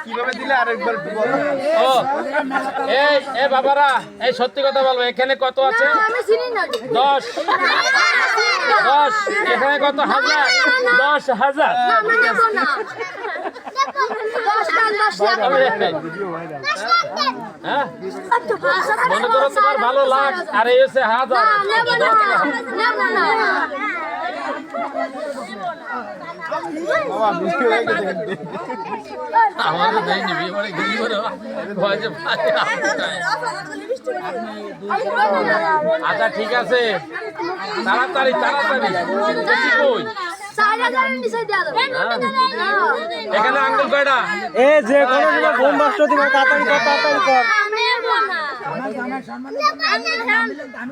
কিভাবে দিলে আরেকবার একটু বলো। ও এই বাবারা, এই সত্যি কথা বলবো, এখানে কত আছে? 10 10। এখানে কত? 1000। 10,000। হ্যাঁ, মনে করো তোমার ভালো লাখ আর এই হচ্ছে 1000। আমাদের দেয়নি, বিয়ে করে গেলি করে ভয় পায়। আচ্ছা ঠিক আছে, তাড়াতাড়ি তাড়াতাড়ি। বেশি কই এখানে আঙ্গুল কয়টা? এ যে কোনো সময় বোম বাস্ট দিব, তাড়াতাড়ি কর, তাড়াতাড়ি কর।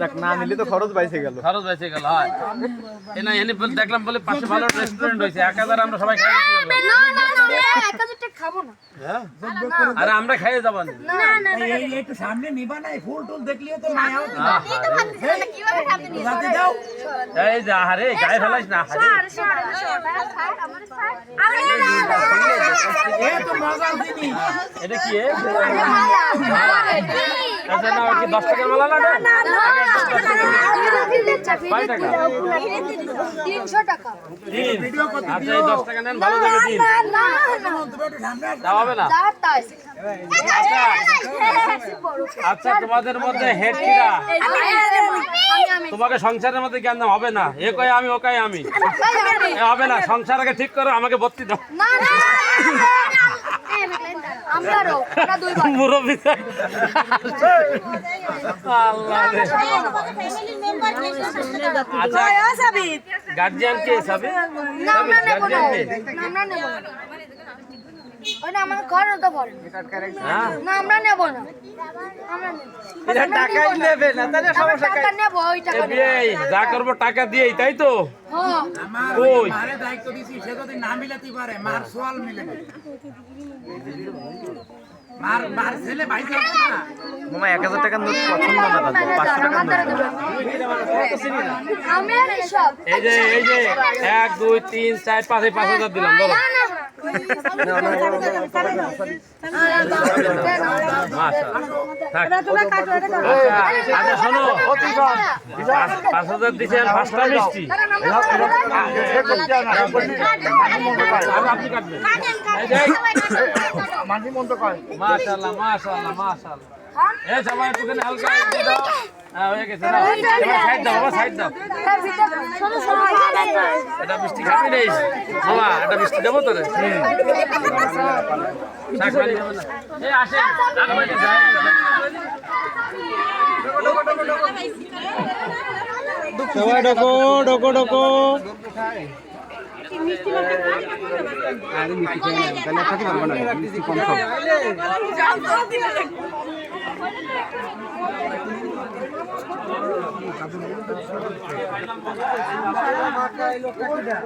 দেখ না নিলে তো খরচ বাইসে গেল। খরচ বেঁচে গেল। হয় এ না, এনে দেখলাম বলে পাশে ভালো রেস্টুরেন্ট হয়েছে, 1000 আমরা সবাই খাই। আরে আমরা খাইয়ে যাবো না। একটু সামনে নিবা না, ফুল টুল দেখলিও তো মায়া হতো না। যাতে দাও এই যা, আরে গায়ে ফেলাইস না। এ তো মজার জিনিস। এটা কি? আচ্ছা না, কি 10 টাকার মালা লাগে? কয় টাকা? 300 টাকা। তিন। আচ্ছা এই 10 টাকা নেন, ভালো দেখে দিন। তা হবে না। আচ্ছা আচ্ছা, তোমাদের মধ্যে হেড কিরা? তোমাকে সংসারের মধ্যে জ্ঞান হবে না। এ কয় আমি, ও কয় আমি। এ হবে না, সংসার আগে ঠিক করো, আমাকে ভর্তি দাও। মুরব্বি আল্লাহ রে। আচ্ছা গার্জিয়ান কে? সাবিত গার্জিয়ান কে? টাকাই নেবে না, তাহলে সমস্যা যা করবো টাকা দিয়েই, তাই তো? আমার কই? মারে দায়িত্ব দিছি, সে যদি না মিলাতে পারে মার সোয়াল মিলে মার ছেলে ভাই যাবে না। মামা 1000 টাকার নোট পছন্দ না, দাদা 500 টাকার নোট। এই যে 1 2 3 4 5 এই 5000 দিলাম, বলো। আচ্ছা শোনো, 5000 দিচ্ছেন, 5টা মিষ্টি। আপনি কাটবেন। মাশাআল্লাহ মাশাআল্লাহ মাশাআল্লাহ। এই সবাই একটুখানি হালকা দাও। হ্যাঁ হয়ে গেছে, নাও এবার সাইড দাও বাবা, সাইড দাও। এটা মিষ্টি খাবি নেই বাবা? এটা মিষ্টি দেবো তোরে? শাকবাড়ি খাবে না? এই আসেন, আগামীতে যাই। সবাই ডকো ডকো ডকো।